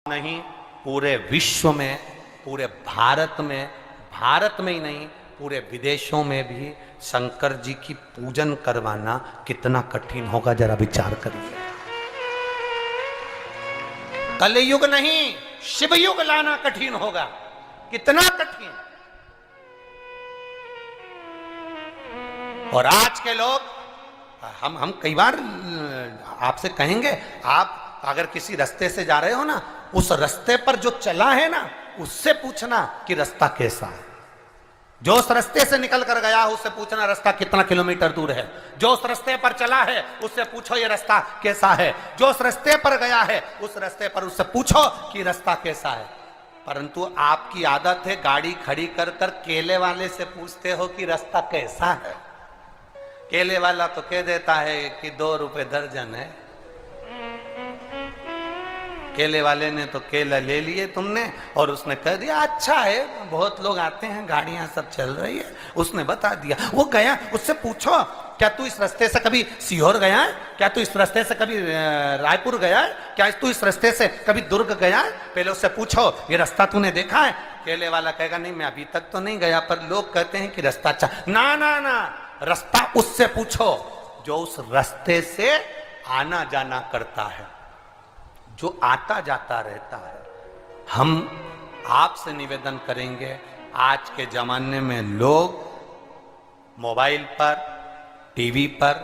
नहीं, पूरे विश्व में, पूरे भारत में ही नहीं पूरे विदेशों में भी शंकर जी की पूजन करवाना कितना कठिन होगा, जरा विचार करिए। कलयुग नहीं, शिव युग लाना कठिन होगा, कितना कठिन। और आज के लोग, हम कई बार आपसे कहेंगे, आप अगर किसी रास्ते से जा रहे हो ना, उस रास्ते पर जो चला है ना, उससे पूछना कि रास्ता कैसा है। जो उस रास्ते से निकल कर गया उससे पूछना रास्ता कितना किलोमीटर दूर है। जो उस रास्ते पर चला है उससे पूछो ये रास्ता कैसा है। जो उस रास्ते पर गया है उस रास्ते पर उससे पूछो कि रास्ता कैसा है। परंतु आपकी आदत है गाड़ी खड़ी कर कर केले वाले से पूछते हो कि रास्ता कैसा है। केले वाला तो कह देता है कि 2 रुपए दर्जन है। केले वाले ने तो केला ले लिए तुमने और उसने कह दिया अच्छा है, बहुत लोग आते हैं, गाड़ियां सब चल रही है, उसने बता दिया। वो गया, उससे पूछो क्या तू इस रास्ते से कभी सीहोर गया है, क्या तू इस रास्ते से कभी रायपुर गया है, क्या तू इस रास्ते से कभी दुर्ग गया है। पहले उससे पूछो ये रास्ता तूने देखा है। केले वाला कहेगा नहीं मैं अभी तक तो नहीं गया, पर लोग कहते हैं कि रास्ता अच्छा। ना ना ना, रास्ता उससे पूछो जो उस रास्ते से आना जाना करता है, जो आता जाता रहता है। हम आपसे निवेदन करेंगे, आज के जमाने में लोग मोबाइल पर, टीवी पर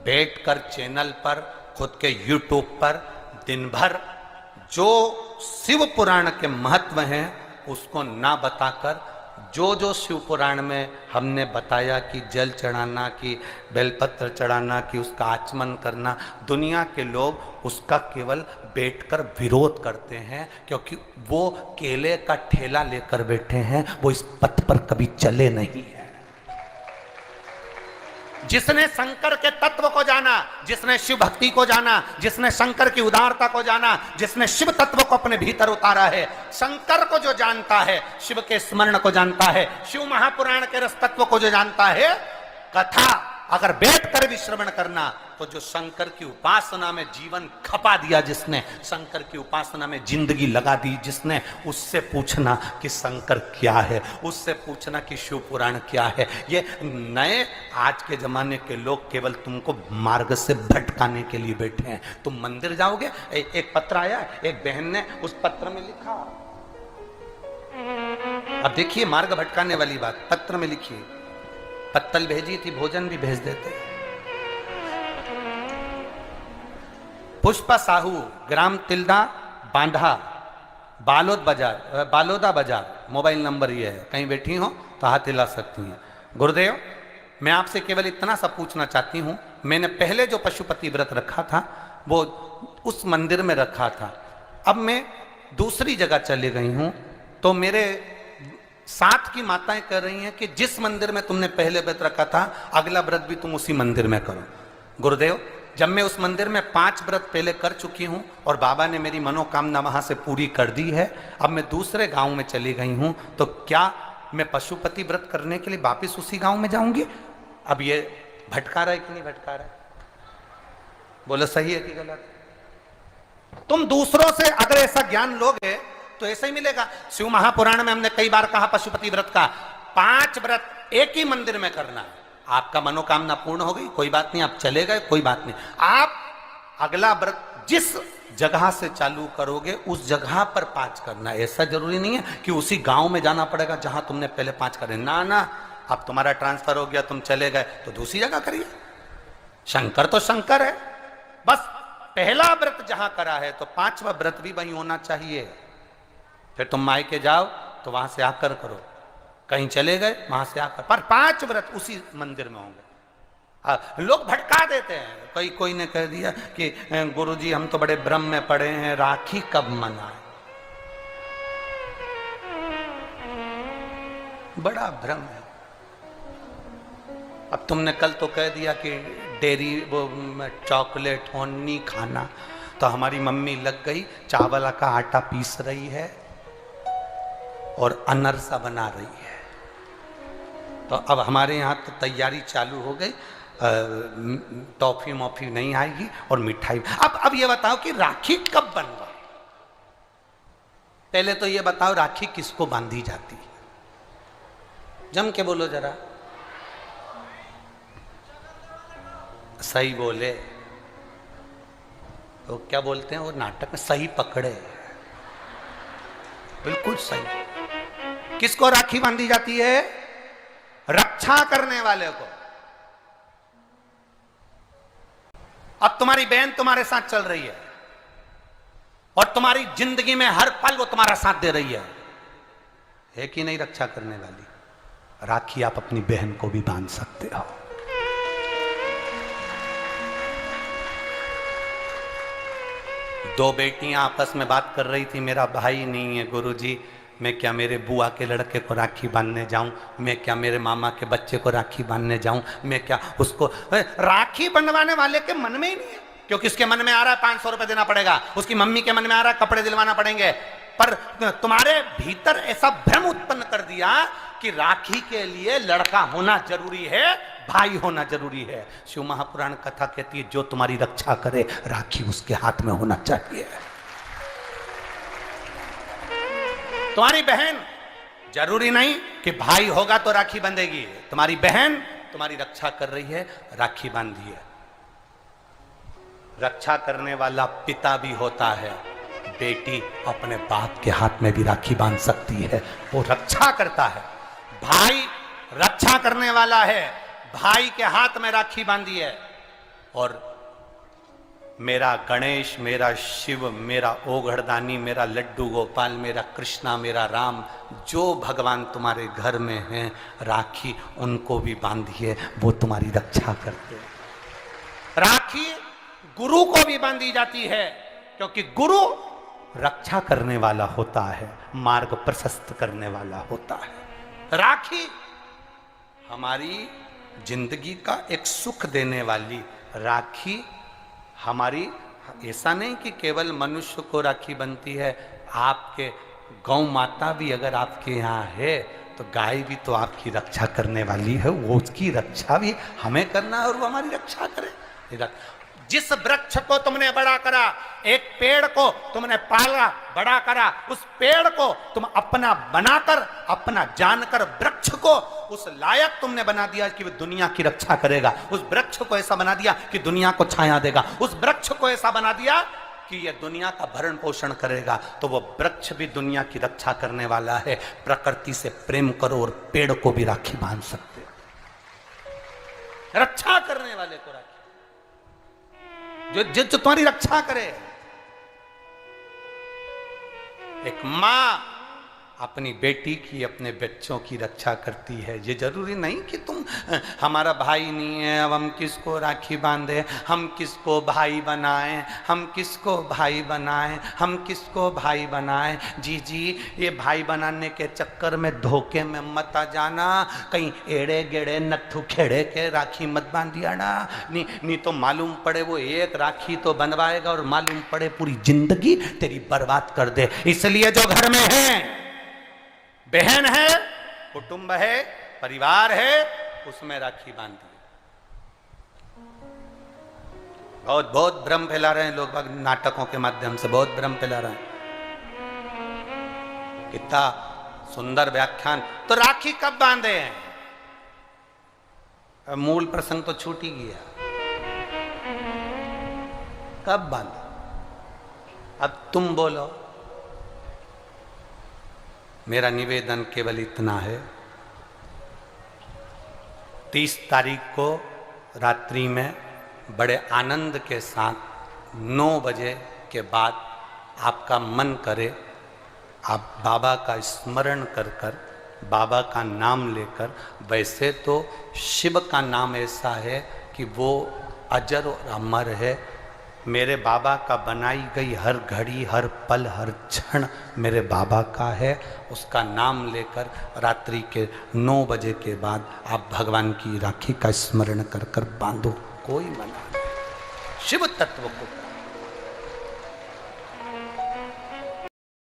बैठकर चैनल पर, खुद के यूट्यूब पर दिन भर जो शिव पुराण के महत्व हैं उसको ना बताकर, जो शिव पुराण में हमने बताया कि जल चढ़ाना, कि बेलपत्र चढ़ाना, कि उसका आचमन करना, दुनिया के लोग उसका केवल बैठकर विरोध करते हैं, क्योंकि वो केले का ठेला लेकर बैठे हैं, वो इस पथ पर कभी चले नहीं हैं। जिसने शंकर के तत्व को जाना, जिसने शिव भक्ति को जाना, जिसने शंकर की उदारता को जाना, जिसने शिव तत्व को अपने भीतर उतारा है, शंकर को जो जानता है, शिव के स्मरण को जानता है, शिव महापुराण के रस तत्व को जो जानता है, कथा अगर बैठकर भी श्रवण करना, तो जो शंकर की उपासना में जीवन खपा दिया, जिसने शंकर की उपासना में जिंदगी लगा दी, जिसने, उससे पूछना कि शंकर क्या है, उससे पूछना कि शिव पुराण क्या है। ये नए आज के जमाने के लोग केवल तुमको मार्ग से भटकाने के लिए बैठे हैं। तुम मंदिर जाओगे, एक पत्र आया, एक बहन ने उस पत्र में लिखा, अब देखिए मार्ग भटकाने वाली बात, पत्र में लिखी, पत्तल भेजी थी, भोजन भी भेज देते। पुष्पा साहू, ग्राम तिल्दा, बांधा, बालोदा बाजार, मोबाइल नंबर ये है, कहीं बैठी हो तो हाथ हिला सकती हैं। गुरुदेव, मैं आपसे केवल इतना सा पूछना चाहती हूँ, मैंने पहले जो पशुपति व्रत रखा था वो उस मंदिर में रखा था, अब मैं दूसरी जगह चली गई हूँ, तो मेरे साथ की माताएं कह रही हैं कि जिस मंदिर में तुमने पहले व्रत रखा था अगला व्रत भी तुम उसी मंदिर में करो। गुरुदेव, जब मैं उस मंदिर में 5 व्रत पहले कर चुकी हूं और बाबा ने मेरी मनोकामना वहां से पूरी कर दी है, अब मैं दूसरे गांव में चली गई हूं, तो क्या मैं पशुपति व्रत करने के लिए वापिस उसी गांव में जाऊंगी? अब ये भटका रहा है कि नहीं भटका रहा है? बोलो सही है कि गलत? तुम दूसरों से अगर ऐसा ज्ञान लोगे तो ऐसा ही मिलेगा। शिव महापुराण में हमने कई बार कहा पशुपति व्रत का 5 व्रत एक ही मंदिर में करना है। आपका मनोकामना पूर्ण हो गई, कोई बात नहीं, आप चले गए, कोई बात नहीं, आप अगला व्रत जिस जगह से चालू करोगे उस जगह पर 5 करना है। ऐसा जरूरी नहीं है कि उसी गांव में जाना पड़ेगा जहां तुमने पहले 5 करे। ना ना, अब तुम्हारा ट्रांसफर हो गया, तुम चले गए तो दूसरी जगह करिए। शंकर तो शंकर है, बस पहला व्रत जहां करा है तो 5वां व्रत भी वहीं होना चाहिए। फिर तुम मायके जाओ तो वहां से आकर करो, कहीं चले गए वहां से आकर, पर 5 व्रत उसी मंदिर में होंगे। लोग भटका देते हैं। कोई ने कह दिया कि गुरुजी हम तो बड़े भ्रम में पड़े हैं, राखी कब मनाए? बड़ा भ्रम है। अब तुमने कल तो कह दिया कि डेयरी वो चॉकलेट नहीं खाना, तो हमारी मम्मी लग गई चावल का आटा पीस रही है और अनरसा बना रही है। तो अब हमारे यहाँ तो तैयारी चालू हो गई, टॉफी मॉफी नहीं आएगी और मिठाई। अब ये बताओ कि राखी कब बनवा? पहले तो ये बताओ राखी किसको बांधी जाती है? जम के बोलो जरा, सही बोले तो क्या बोलते हैं वो नाटक में, सही पकड़े, बिल्कुल सही। किसको राखी बांधी जाती है? रक्षा करने वाले को। अब तुम्हारी बहन तुम्हारे साथ चल रही है और तुम्हारी जिंदगी में हर पल वो तुम्हारा साथ दे रही है कि नहीं रक्षा करने वाली? राखी आप अपनी बहन को भी बांध सकते हो। दो बेटियां आपस में बात कर रही थी, मेरा भाई नहीं है गुरुजी, मैं क्या मेरे बुआ के लड़के को राखी बांधने जाऊं, मैं क्या मेरे मामा के बच्चे को राखी बांधने जाऊं, मैं क्या उसको। राखी बंधवाने वाले के मन में ही नहीं है, क्योंकि उसके मन में आ रहा है 500 रुपए देना पड़ेगा, उसकी मम्मी के मन में आ रहा है कपड़े दिलवाना पड़ेंगे। पर तुम्हारे भीतर ऐसा भ्रम उत्पन्न कर दिया कि राखी के लिए लड़का होना जरूरी है, भाई होना जरूरी है। शिव महापुराण कथा कहती है जो तुम्हारी रक्षा करे राखी उसके हाथ में होना चाहिए। तुम्हारी बहन जरूरी नहीं कि भाई होगा तो राखी बंधेगी, तुम्हारी बहन तुम्हारी रक्षा कर रही है, राखी बांधिए। रक्षा करने वाला पिता भी होता है, बेटी अपने बाप के हाथ में भी राखी बांध सकती है, वो रक्षा करता है। भाई रक्षा करने वाला है, भाई के हाथ में राखी बांधी है। और मेरा गणेश, मेरा शिव, मेरा ओघड़दानी, मेरा लड्डू गोपाल, मेरा कृष्णा, मेरा राम, जो भगवान तुम्हारे घर में हैं, राखी उनको भी बांधिए, वो तुम्हारी रक्षा करते हैं। राखी गुरु को भी बांधी जाती है, क्योंकि गुरु रक्षा करने वाला होता है, मार्ग प्रशस्त करने वाला होता है। राखी हमारी जिंदगी का एक सुख देने वाली, राखी हमारी, ऐसा नहीं कि केवल मनुष्य को राखी बनती है, आपके गौ माता भी अगर आपके यहाँ है तो गाय भी तो आपकी रक्षा करने वाली है, वो उसकी रक्षा भी हमें करना है और वो हमारी रक्षा करे। जिस वृक्ष को तुमने बड़ा करा, एक पेड़ को तुमने पाला बड़ा करा, उस पेड़ को तुम अपना बनाकर, अपना जानकर वृक्ष को उस लायक तुमने बना दिया कि वो दुनिया की रक्षा करेगा। उस वृक्ष को ऐसा बना दिया कि दुनिया को छाया देगा। उस वृक्ष को ऐसा बना दिया कि यह दुनिया का भरण पोषण करेगा। तो वो वृक्ष भी दुनिया की रक्षा करने वाला है। प्रकृति से प्रेम करो और पेड़ को भी राखी बांध सकते हो, रक्षा करने वाले को राखी, जो तुम्हारी रक्षा करे। एक मां अपनी बेटी की, अपने बच्चों की रक्षा करती है। ये जरूरी नहीं कि तुम, हमारा भाई नहीं है अब हम किसको राखी बांधे, हम किसको भाई बनाएं, हम किसको भाई बनाएं, हम किसको भाई बनाएं। जी जी, ये भाई बनाने के चक्कर में धोखे में मत आ जाना, कहीं एड़े गेड़े नट्ठू खेड़े के राखी मत बांधिया ना, नहीं तो मालूम पड़े वो एक राखी तो बनवाएगा और मालूम पड़े पूरी जिंदगी तेरी बर्बाद कर दे। इसलिए जो घर में है, बहन है, कुटुंब है, परिवार है, उसमें राखी बांधिए। बहुत भ्रम फैला रहे हैं लोग, नाटकों के माध्यम से बहुत भ्रम फैला रहे हैं। कितना सुंदर व्याख्यान। तो राखी कब बांधे हैं? मूल प्रसंग तो छूट ही गया, कब बांधे? अब तुम बोलो। मेरा निवेदन केवल इतना है, 30 तारीख को रात्रि में बड़े आनंद के साथ 9 बजे के बाद आपका मन करे, आप बाबा का स्मरण कर कर, बाबा का नाम लेकर, वैसे तो शिव का नाम ऐसा है कि वो अजर और अमर है। मेरे बाबा का बनाई गई हर घड़ी, हर पल, हर क्षण मेरे बाबा का है। उसका नाम लेकर रात्रि के 9 बजे के बाद आप भगवान की राखी का स्मरण कर कर बांधो, कोई मना नहीं। शिव तत्व को